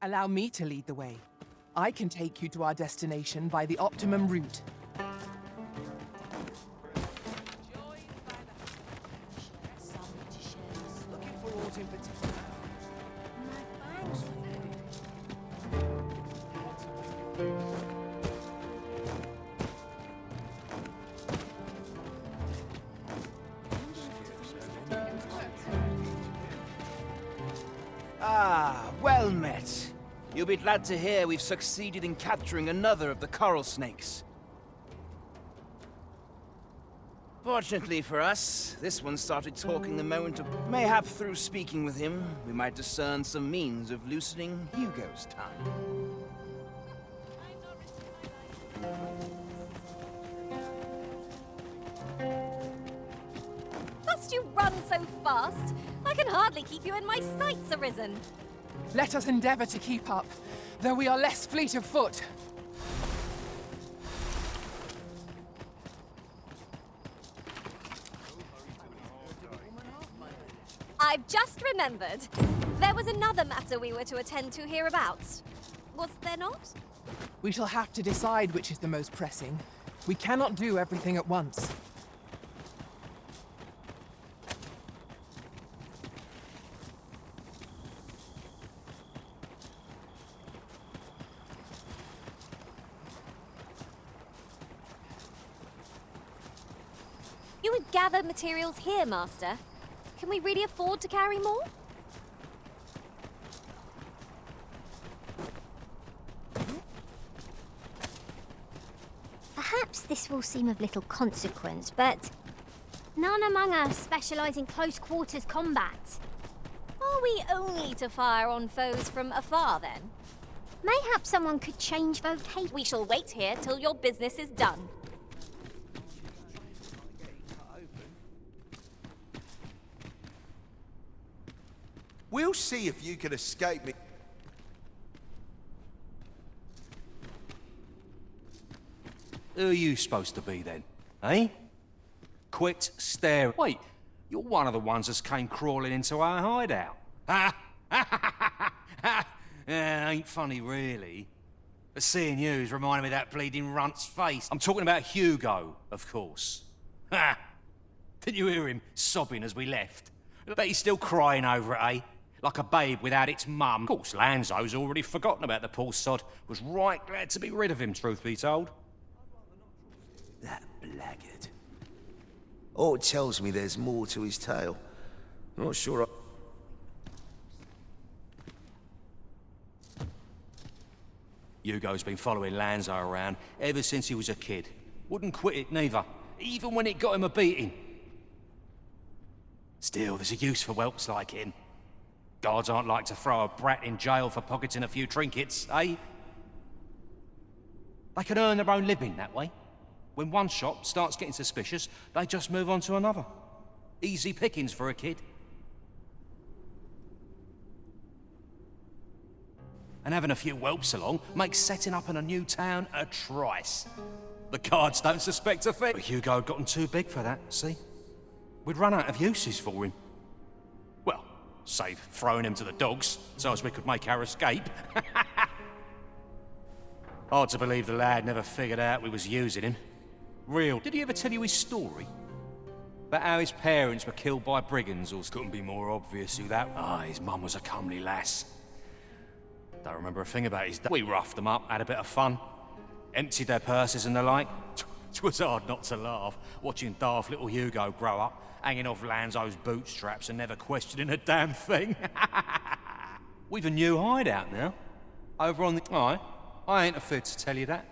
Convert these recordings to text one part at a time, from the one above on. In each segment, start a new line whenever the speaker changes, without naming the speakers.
Allow me to lead the way. I can take you to our destination by the optimum route.
Looking for aught in particular? Ah, well met. You'll be glad to hear we've succeeded in capturing another of the coral snakes. Fortunately for us, this one started talking the moment of... Mayhap through speaking with him, we might discern some means of loosening Hugo's tongue.
Must you run so fast? I can hardly keep you in my sights, Arisen.
Let us endeavor to keep up, though we are less fleet of foot.
I've just remembered. There was another matter we were to attend to hereabouts. Was there not?
We shall have to decide which is the most pressing. We cannot do everything at once.
You would gather materials here, Master. Can we really afford to carry more?
Perhaps this will seem of little consequence, but none among us specialise in close quarters combat.
Are we only to fire on foes from afar, then?
Mayhap someone could change vocation.
We shall wait here till your business is done.
We'll see if you can escape me.
Who are you supposed to be, then? Eh? Quit staring. Wait, you're one of the ones that came crawling into our hideout. Ha! Ain't funny, really. But seeing you's reminded me of that bleeding runt's face. I'm talking about Hugo, of course. Ha! Didn't you hear him sobbing as we left? Bet he's still crying over it, eh? Like a babe without its mum. Of course, Lanzo's already forgotten about the poor sod. Was right glad to be rid of him, truth be told.
That blackguard. Oh, it tells me there's more to his tale. Not sure
Hugo's been following Lanzo around ever since he was a kid. Wouldn't quit it, neither. Even when it got him a beating. Still, there's a use for whelps like him. Guards aren't like to throw a brat in jail for pocketing a few trinkets, eh? They can earn their own living that way. When one shop starts getting suspicious, they just move on to another. Easy pickings for a kid. And having a few whelps along makes setting up in a new town a trice. The guards don't suspect a thing. But Hugo had gotten too big for that, see? We'd run out of uses for him. Well, save throwing him to the dogs, so as we could make our escape. Hard to believe the lad never figured out we was using him. Real. Did he ever tell you his story? About how his parents were killed by brigands, or couldn't be more obvious who that... Ah, his mum was a comely lass. Don't remember a thing about his dad. We roughed them up, had a bit of fun. Emptied their purses and the like. It was hard not to laugh, watching daft little Hugo grow up, hanging off Lanzo's bootstraps and never questioning a damn thing. We've a new hideout now. Over on the... Aye, I ain't afraid to tell you that.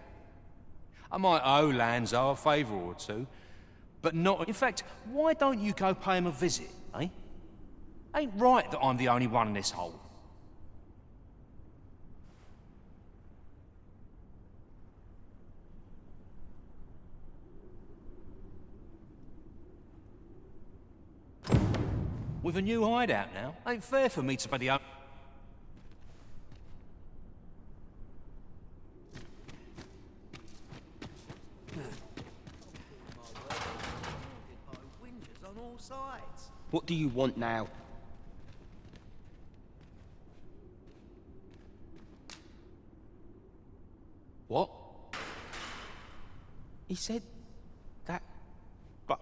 I might owe Lanzo a favour or two, but not... In fact, why don't you go pay him a visit, eh? Ain't right that I'm the only one in this hole. With a new hideout now, ain't fair for me to be the only...
What do you want now?
He said that... But...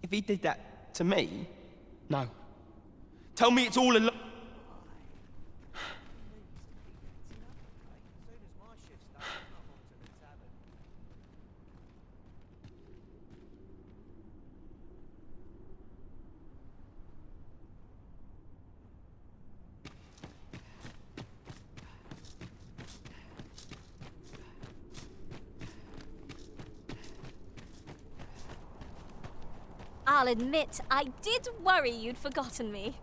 if he did that to me... No. Tell me it's all a lie.
I'll admit, I did worry you'd forgotten me.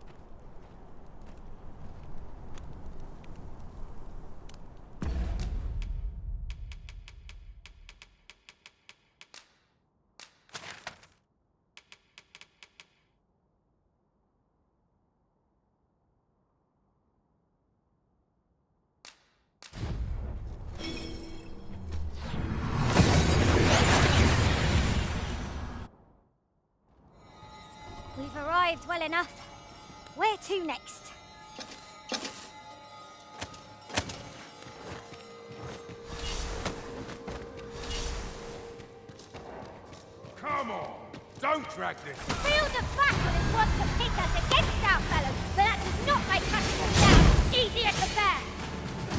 We've arrived well enough. Where to next?
Come on! Don't drag this!
Field of battle is what to pit us against our fellows, but that does not make cutting them down easier to bear.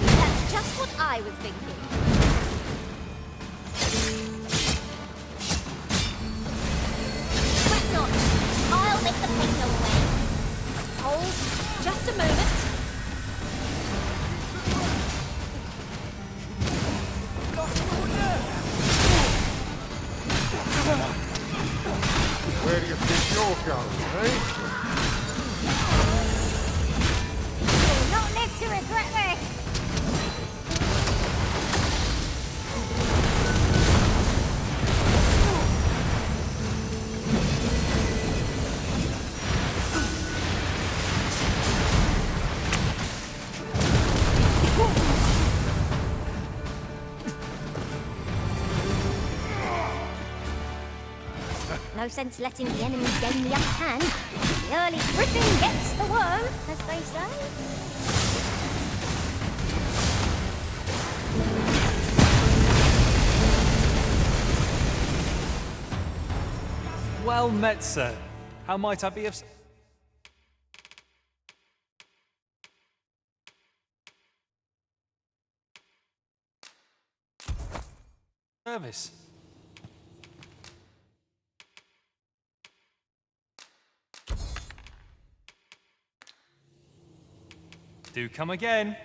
That's just what I was thinking. Fret not. I'll make the pain go away. Hold just a moment.
Where do you think you're going, eh?
You'll not live to regret this. No sense letting the enemy gain the upper hand. The early griffin gets the worm, as they say.
Well met, sir. How might I be of... service? Do come again.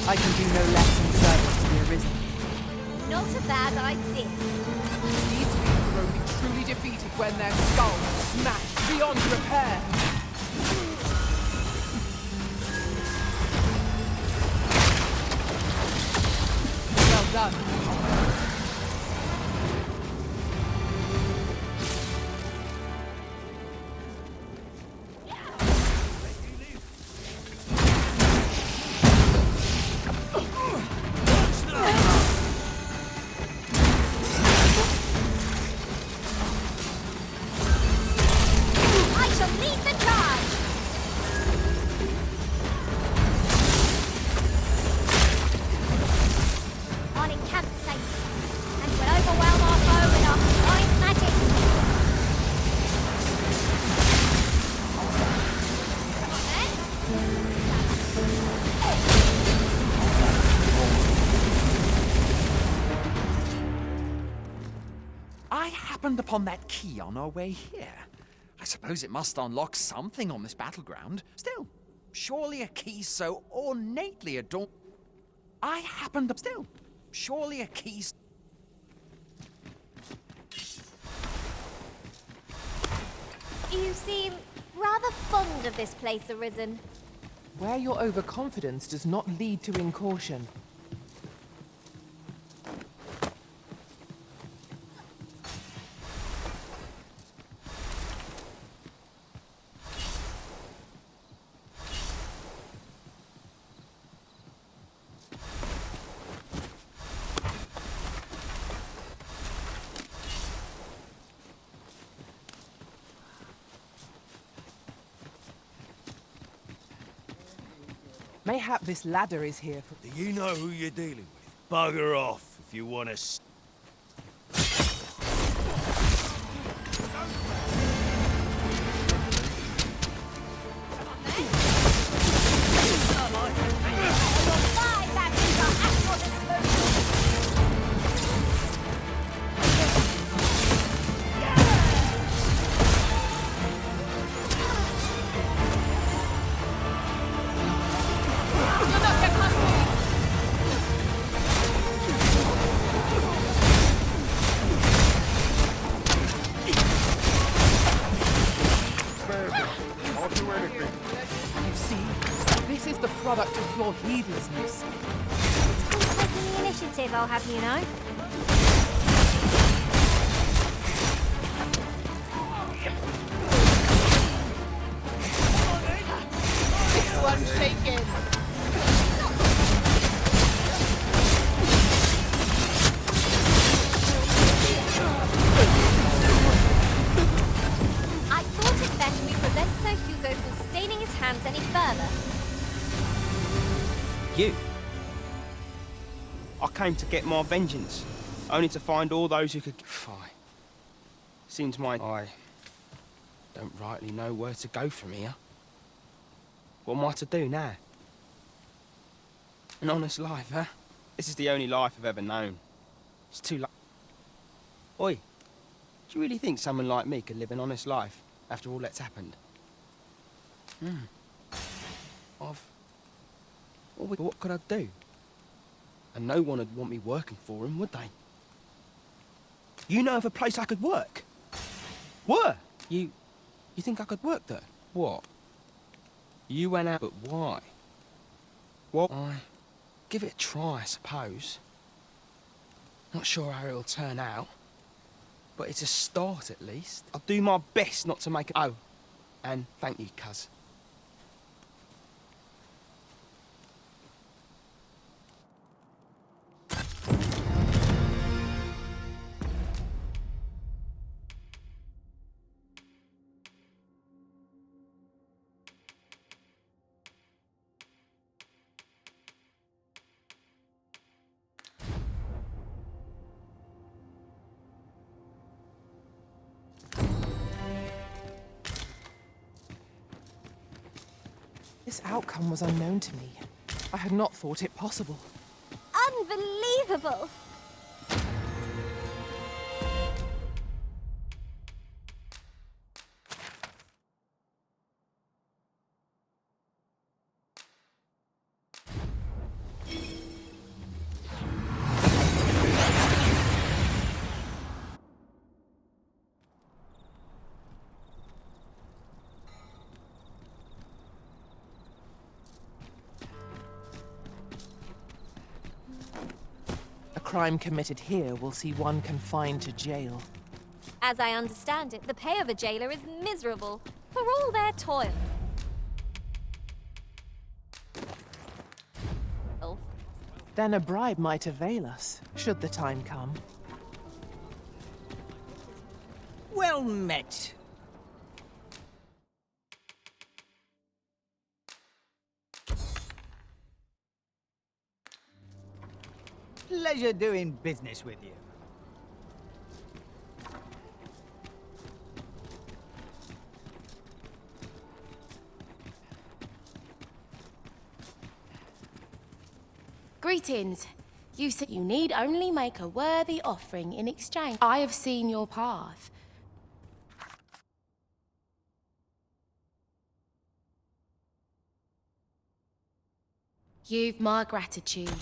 I can do no less in service to the Arisen.
Not a bad idea.
These people will only truly defeated when their skulls are smashed beyond repair. Well done.
Upon that key on our way here. I suppose it must unlock something on this battleground. Still, surely a key so ornately adorned... I happened to... Still, surely a key...
You seem rather fond of this place, Arisen.
Where your overconfidence does not lead to incaution. Mayhap this ladder is here for...
Do you know who you're dealing with? Bugger off if you want to...
You see, this is the product of your heedlessness.
Who's taking the initiative, I'll have you know.
This one's shaking.
I thought it best we prevent Sir Hugo from staining his hands any further.
You? I came to get my vengeance, only to find all those who could... Fine. Seems I don't rightly know where to go from here. What am I to do now? An honest life, huh? This is the only life I've ever known. It's too late. Oi, do you really think someone like me could live an honest life after all that's happened? What could I do? And no one would want me working for him, would they? You know of a place I could work? Work? You think I could work there? What? You went out, but why? Well, I give it a try, I suppose. Not sure how it'll turn out, but it's a start at least. I'll do my best not to make it. Oh, and thank you, cuz.
This outcome was unknown to me. I had not thought it possible.
Unbelievable!
A crime committed here will see one confined to jail.
As I understand it, the pay of a jailer is miserable for all their toil.
Then a bribe might avail us, should the time come.
Well met. Pleasure doing business with you.
Greetings. You said you need only make a worthy offering in exchange. I have seen your path. You've my gratitude.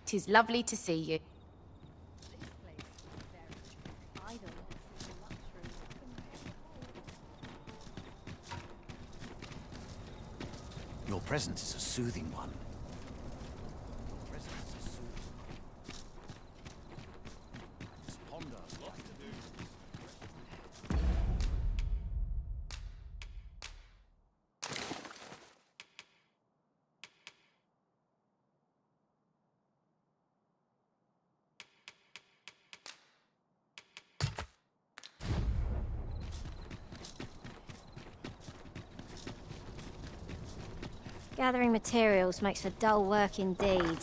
'Tis lovely to see you.
Your presence is a soothing one.
Gathering materials makes for dull work indeed.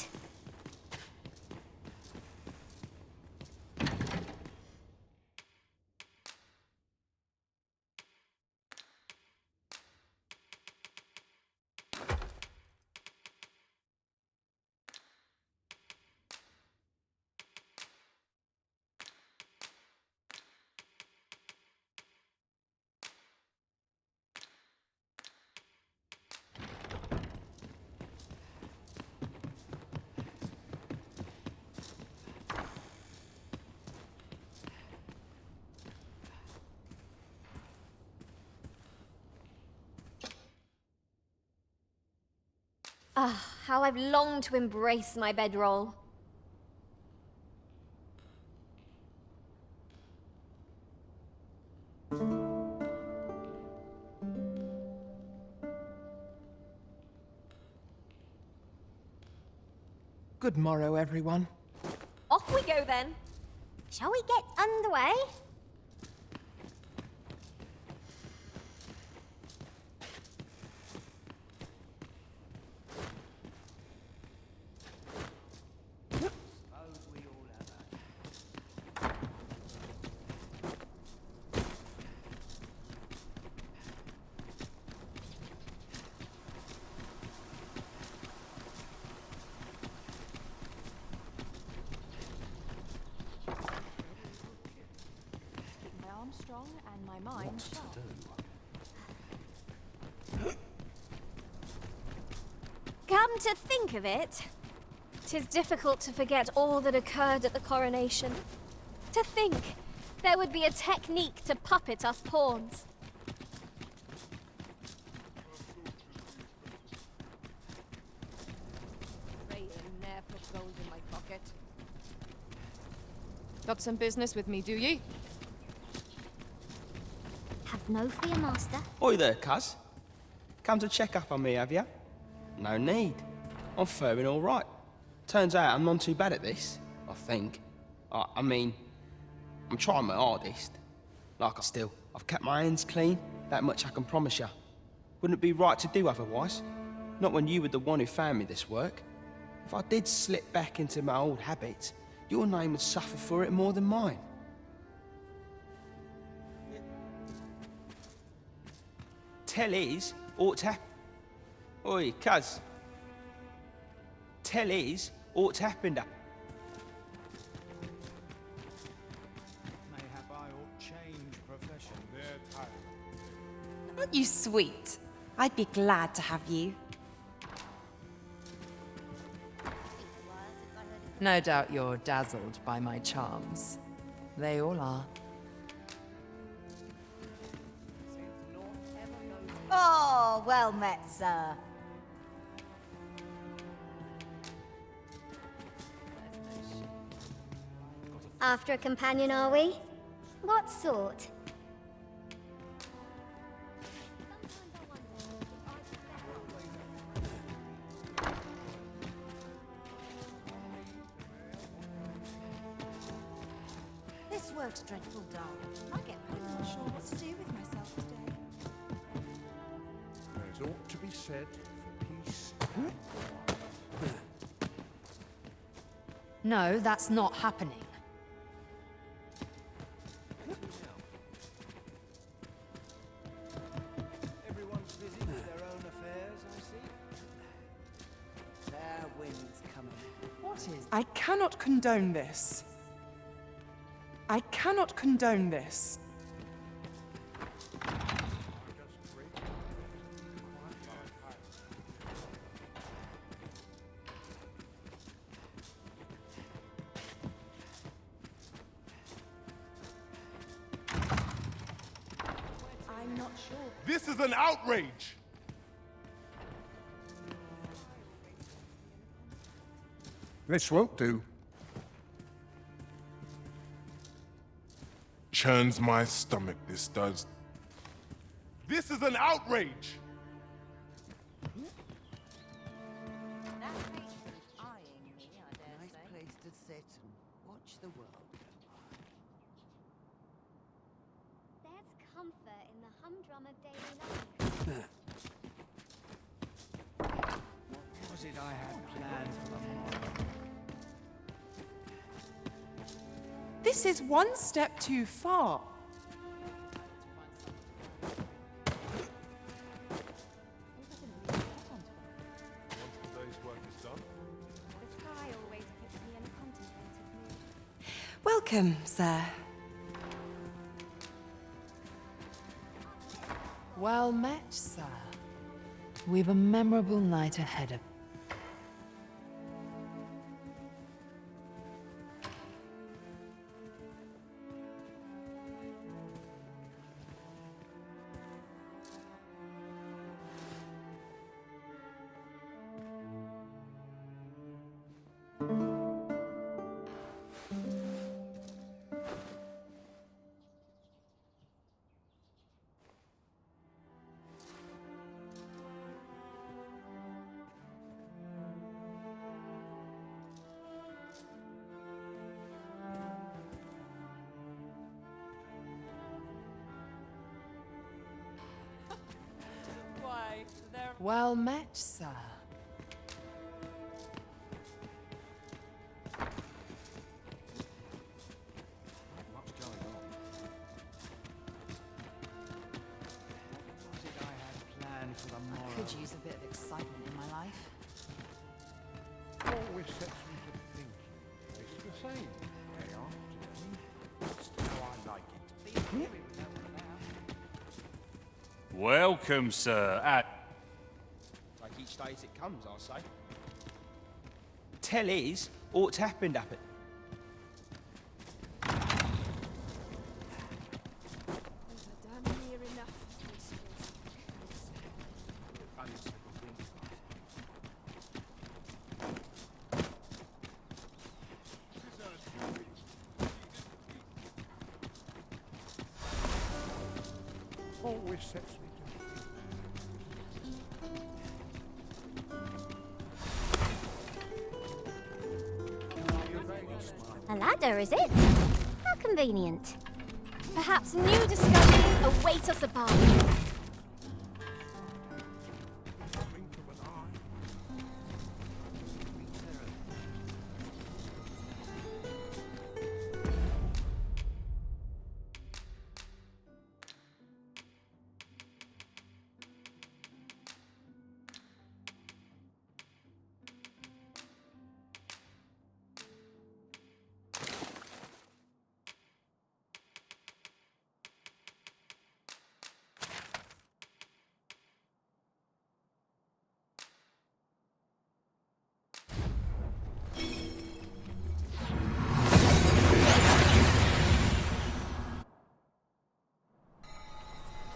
Ah, how I've longed to embrace my bedroll.
Good morrow, everyone.
Off we go then.
Shall we get underway?
Strong and my mind sharp. Come to think of it, 'tis difficult to forget all that occurred at the coronation. To think there would be a technique to puppet us pawns.
Ne'er put gold in my pocket. Got some business with me, do ye?
Have no fear, master.
Oi there, cuz. Come to check up on me, have ya? No need. I'm faring all right. Turns out I'm not too bad at this, I think. I mean, I'm trying my hardest. I've kept my hands clean, that much I can promise ya. Wouldn't it be right to do otherwise? Not when you were the one who found me this work. If I did slip back into my old habits, your name would suffer for it more than mine. Tell is ought to happen. Oi, cuz. Tell is ought to happen.
Mayhap I ought change profession.
Aren't you sweet? I'd be glad to have you.
No doubt you're dazzled by my charms. They all are.
Oh, well met, sir.
After a companion, are we? What sort?
This work's dreadful dull. I get pretty unsure what to do with myself today.
There's ought to be said for peace.
No, that's not happening.
Everyone's busy with their own affairs, I see. Fair wind's coming.
What is? I cannot condone this. I cannot condone this.
I'm not sure.
This is an outrage! This won't do. Churns my stomach, this does. This is an outrage!
That matron's eyeing me, I dare say. Nice place to sit and watch the world go by.
There's comfort in the humdrum of daily life.
I had planned for the morrow.
This is one step too far.
Once the day's work is done,
The sky always puts me in a contemplative mood.
Welcome, sir. Well met, sir. We've a memorable night ahead of.
Why, there...
Well met, sir.
Not much going on. What did I have planned for the morrow?
I could use a bit of excitement in my life.
always sets me to thinking. It's the same day after day. Just how I like it.
Welcome, sir.
Take each day as it comes, I say. Tell is, what's happened up it.
Damn near enough.
Always sets me to thinking.
A ladder, is it? How convenient.
Perhaps new discoveries await us above.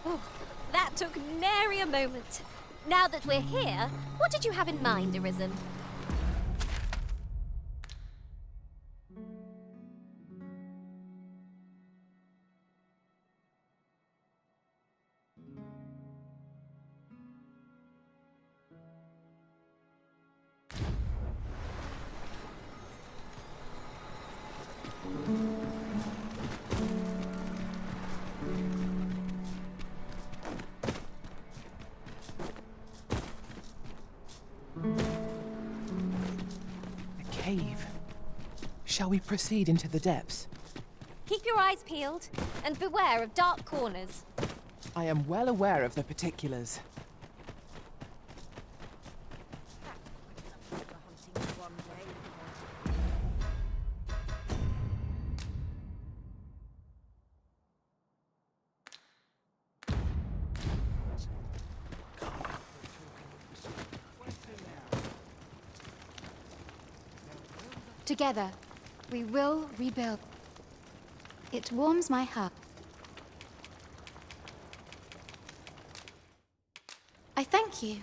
Oh, that took nary a moment. Now that we're here, what did you have in mind, Arisen?
A cave. Shall we proceed into the depths?
Keep your eyes peeled, and beware of dark corners.
I am well aware of the particulars.
Together, we will rebuild. It warms my heart. I thank you.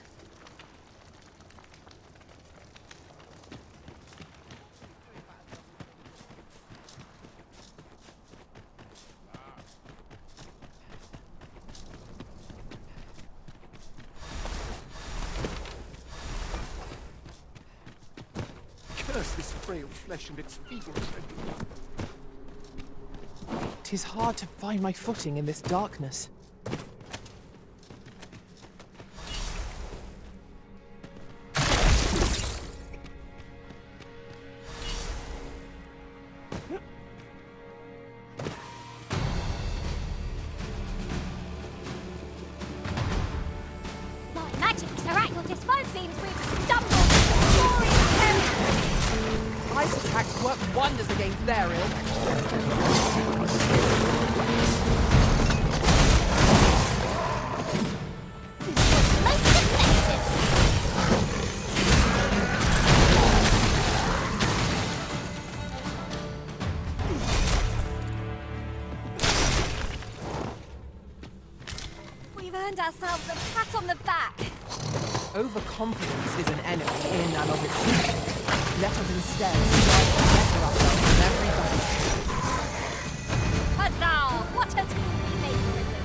Curse this frail flesh and its feeble strength.
'Tis hard to find my footing in this darkness.
work wonders against their ilk.
We've earned ourselves a pat on the back.
Overconfidence is an enemy in and of itself. Let us instead strive to better ourselves in every battle.
But now, what a team we make, Risen.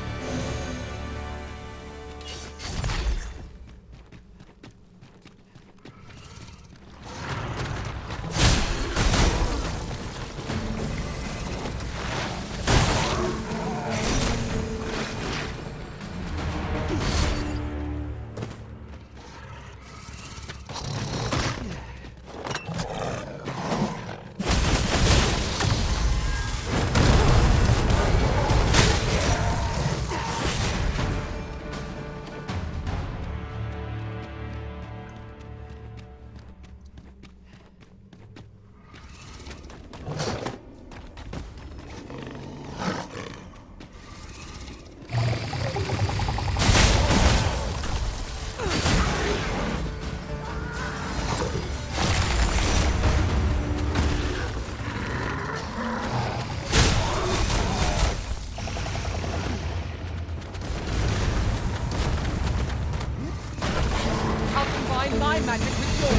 My magic with yours,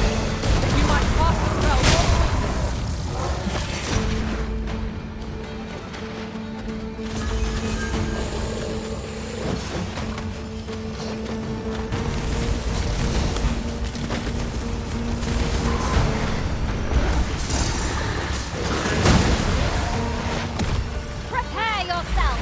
that you might cast the spell more weakness.
Prepare yourself!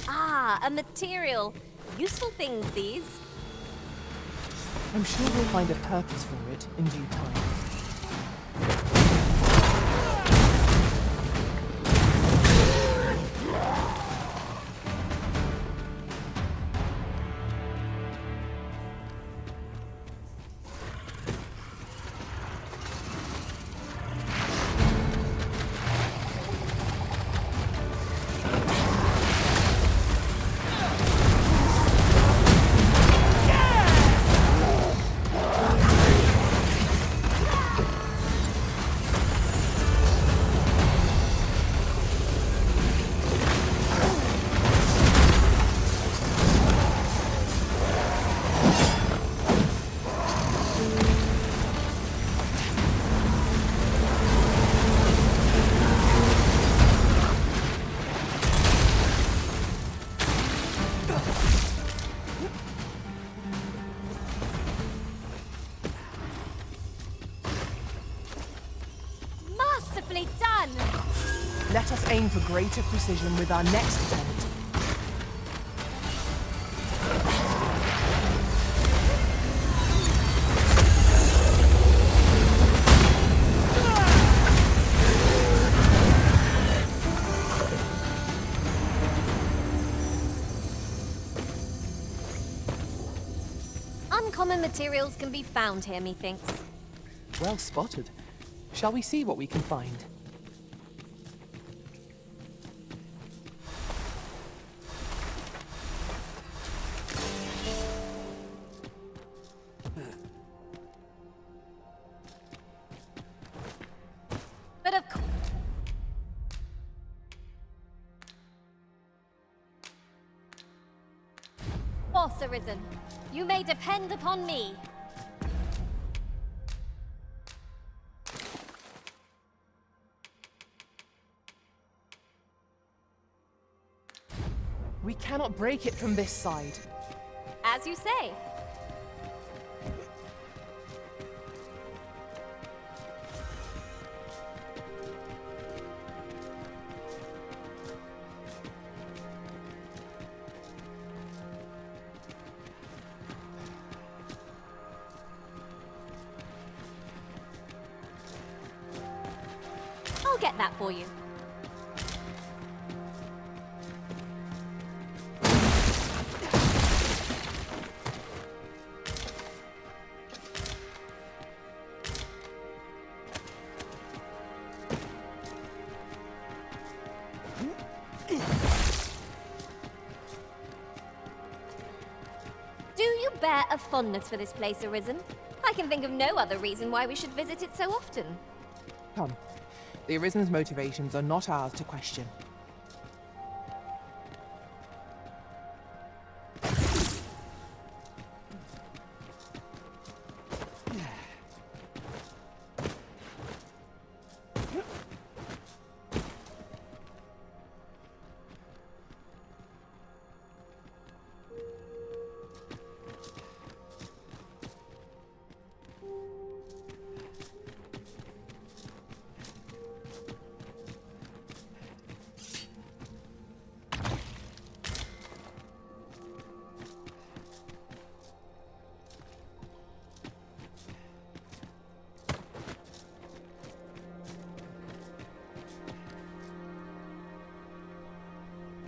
Ah, a material. Useful things, these.
I'm sure we'll find a purpose for it in due time.
Masterfully done!
Let us aim for greater precision with our next attempt.
Uncommon materials can be found here, methinks.
Well spotted. Shall we see what we can find?
But of course, Arisen. You may depend upon me.
We cannot break it from this side.
As you say. get that for you. Do you bear a fondness for this place, Arisen? I can think of no other reason why we should visit it so often.
Come. The Arisen's motivations are not ours to question.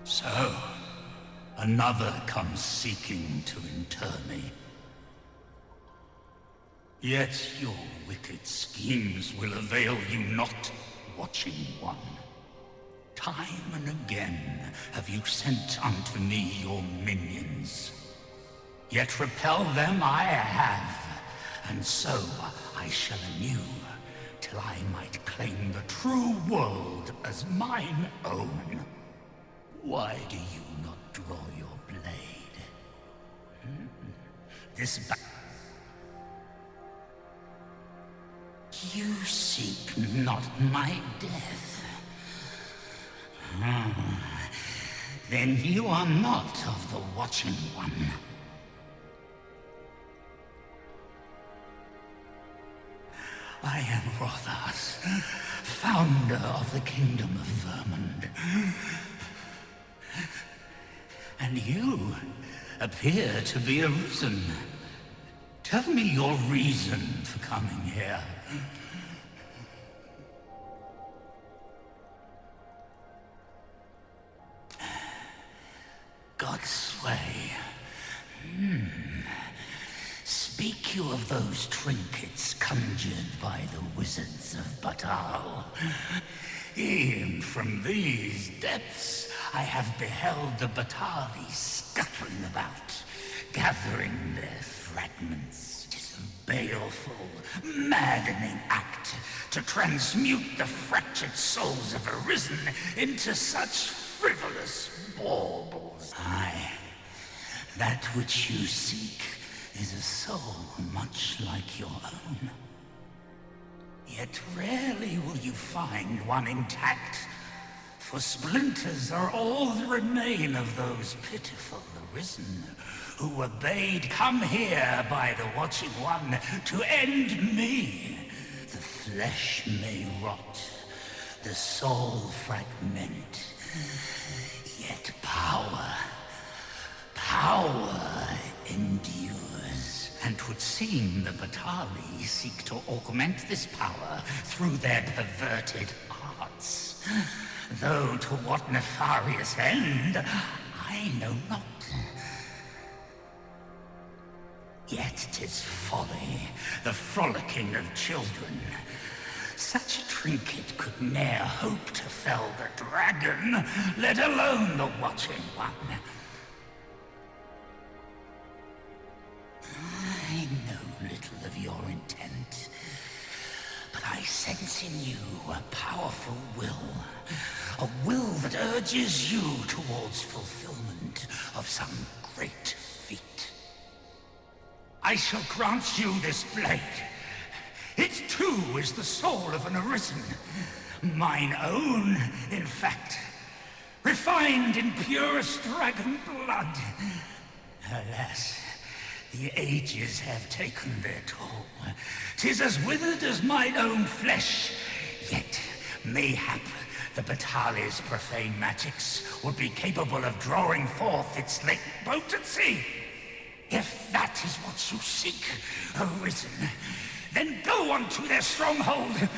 So, another comes seeking to inter me. Yet your wicked schemes will avail you not, Watching One. Time and again have you sent unto me your minions. Yet repel them I have, and so I shall anew, till I might claim the true world as mine own. Why do you not draw your blade? This You seek not my death. Then you are not of the Watching One. I am Rothas, founder of the Kingdom of Vermund. And you appear to be Arisen. Tell me your reason for coming here. Godsway. Speak you of those trinkets conjured by the wizards of Batal? E'en from these depths I have beheld the Batali scuttling about, gathering their fragments. 'Tis a baleful, maddening act to transmute the fractured souls of Arisen into such frivolous baubles. Aye, that which you seek is a soul much like your own. Yet rarely will you find one intact, for splinters are all that remain of those pitiful Arisen who were bade come here by the Watching One to end me. The flesh may rot, the soul fragment, yet power endures. And 'twould seem the Batali seek to augment this power through their perverted arts. Though to what nefarious end, I know not. Yet 'tis folly, the frolicking of children. Such a trinket could ne'er hope to fell the dragon, let alone the Watching One. I know little of your intent, but I sense in you a powerful will. A will that urges you towards fulfillment of some great feat. I shall grant you this blade. It too is the soul of an Arisen. Mine own, in fact. Refined in purest dragon blood. Alas, the ages have taken their toll. 'Tis as withered as mine own flesh. Yet, mayhap, the Batali's profane magics would be capable of drawing forth its latent potency. If that is what you seek, Arisen, Then go unto their stronghold.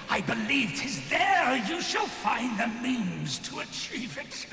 I believe 'tis there you shall find the means to achieve it.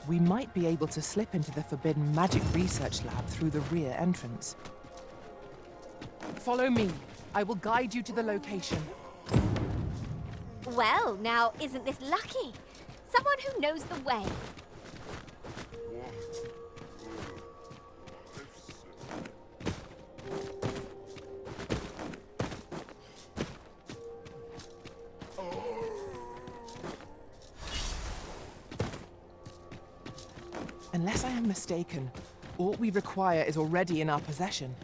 We might be able to slip into the forbidden magic research lab through the rear entrance. Follow me. I will guide you to the location.
Well, now, isn't this lucky? Someone who knows the way.
Unless I am mistaken, all we require is already in our possession.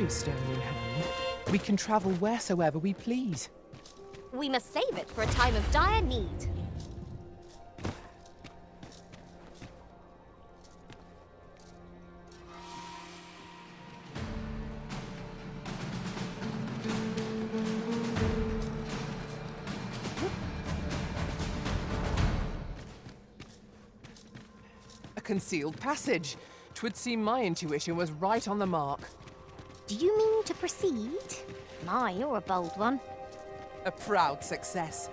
Stone in hand, we can travel wheresoever we please.
We must save it for a time of dire need.
A concealed passage. 'Twould seem my intuition was right on the mark.
Do you mean to proceed? My, you're a bold one.
A proud success.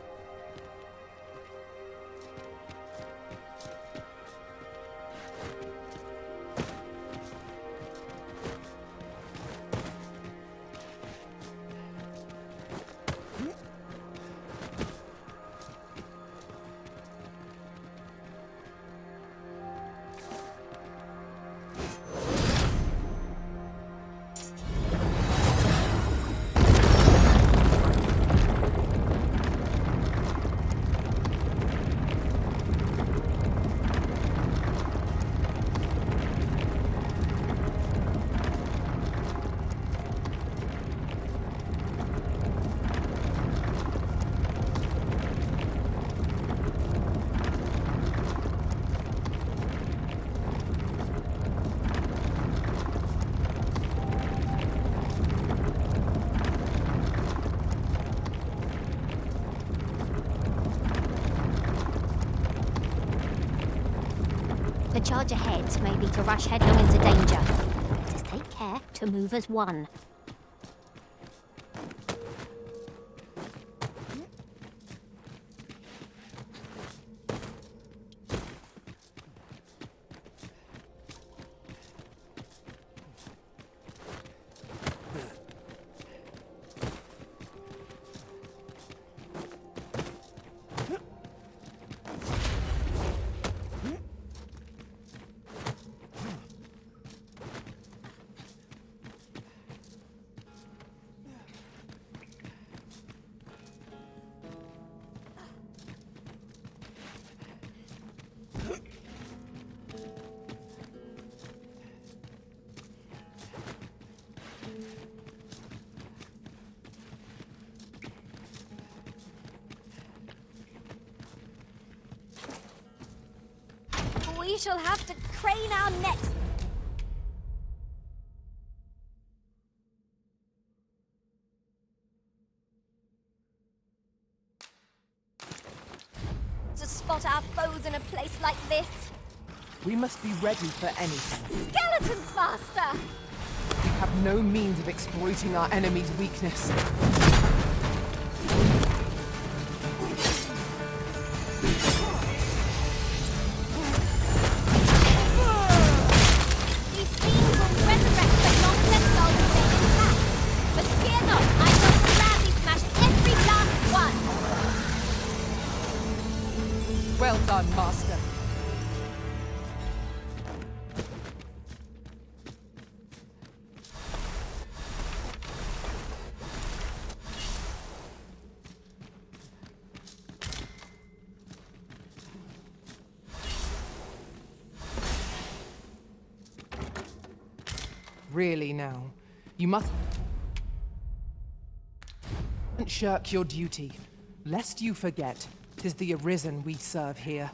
The charge ahead may be to rush headlong into danger. Let us take care to move as one.
we shall have to crane our necks. To spot our foes in a place like this.
We must be ready for anything.
Skeletons, Master!
We have no means of exploiting our enemy's weakness.
These beings will resurrect the long-dead souls stay intact. But fear not, I shall gladly smash every last one.
Well done, Master. Really now, you must shirk your duty, lest you forget 'tis the Arisen we serve here.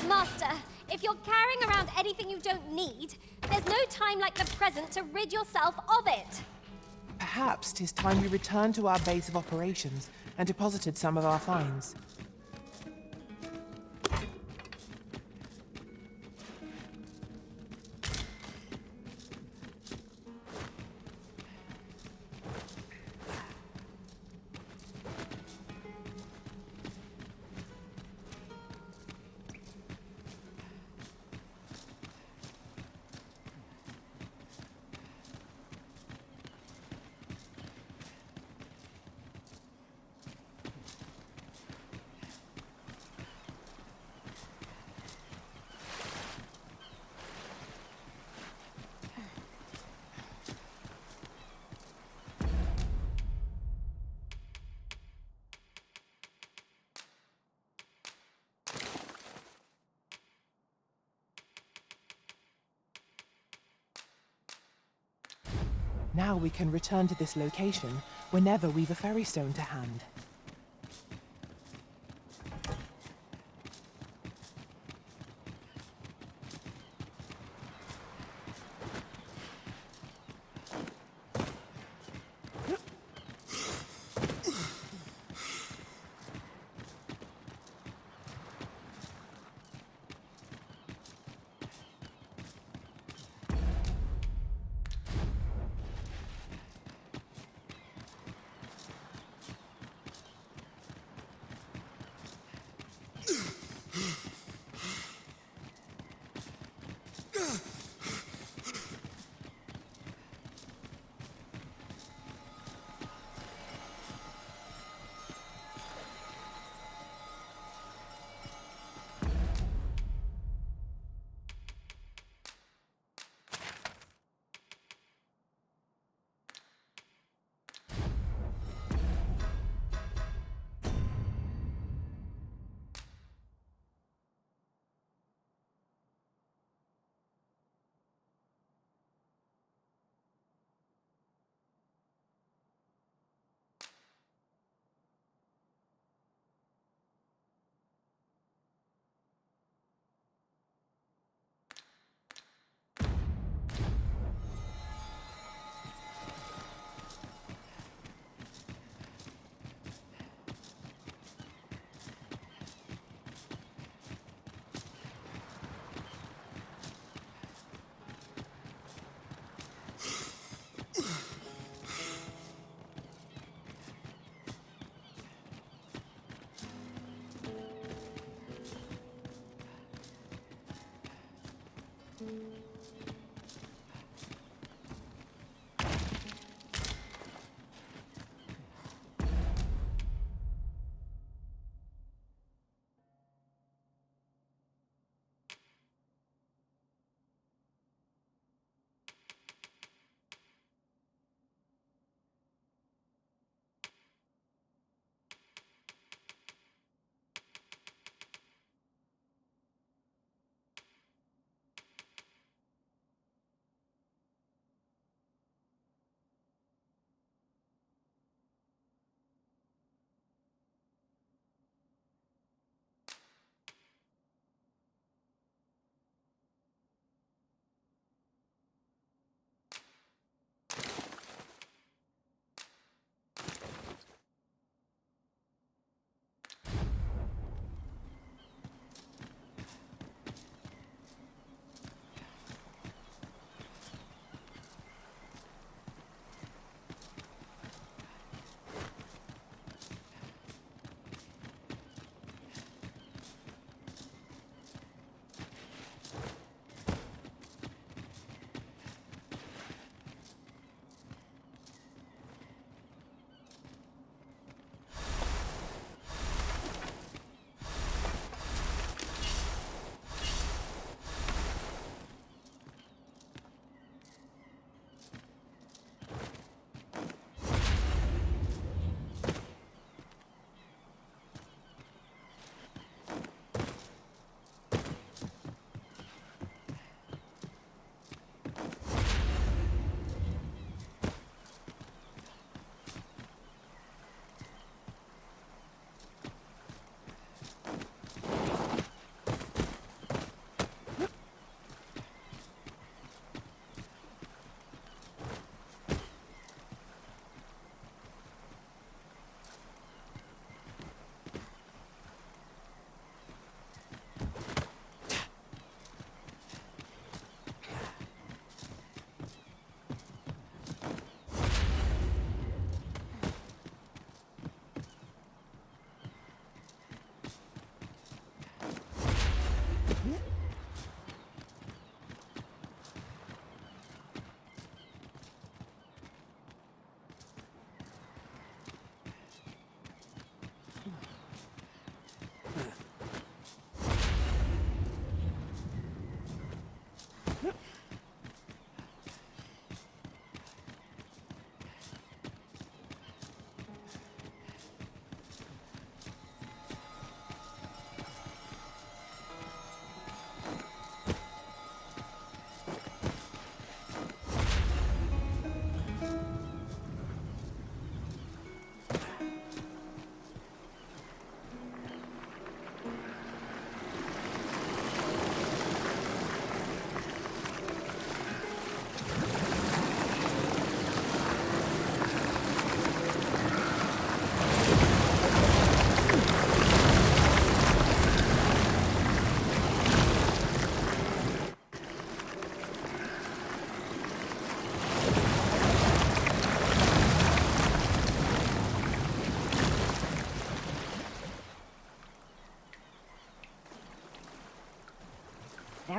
Master, if you're carrying around anything you don't need, there's no time like the present to rid yourself of it.
Perhaps 'tis time we returned to our base of operations and deposited some of our finds. Now we can return to this location whenever we've a ferry stone to hand.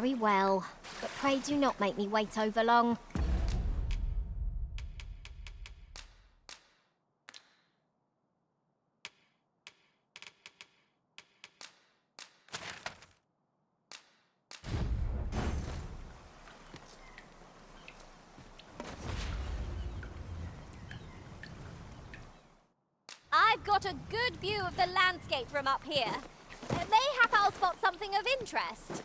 Very well, but pray do not make me wait over long.
I've got a good view of the landscape from up here. Mayhap I'll spot something of interest.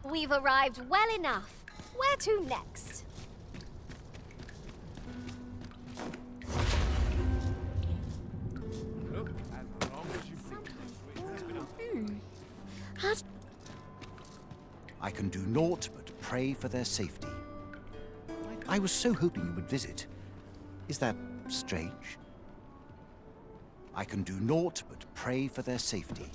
We've arrived well enough. Where to next?
I can do naught but pray for their safety. I was so hoping you would visit. Is that strange? I can do naught but pray for their safety.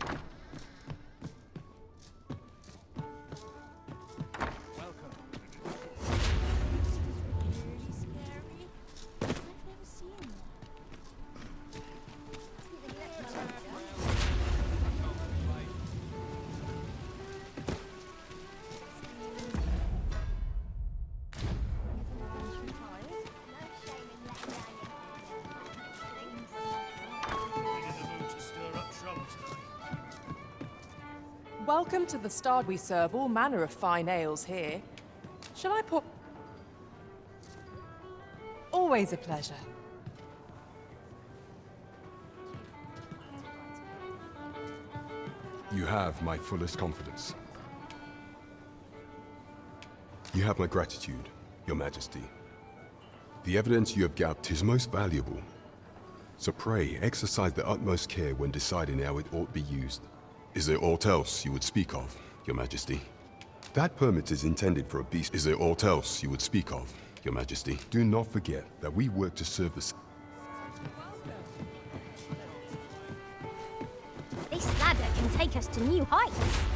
Welcome to the Stard. We serve all manner of fine ales here. Shall I put... Always a pleasure.
You have my fullest confidence. You have my gratitude, Your Majesty. The evidence you have gathered is most valuable. So pray, exercise the utmost care when deciding how it ought be used. Is there aught else you would speak of, Your Majesty? That permit is intended for a beast. Is there aught else you would speak of, Your Majesty? Do not forget that we work to serve the...
This ladder can take us to new heights.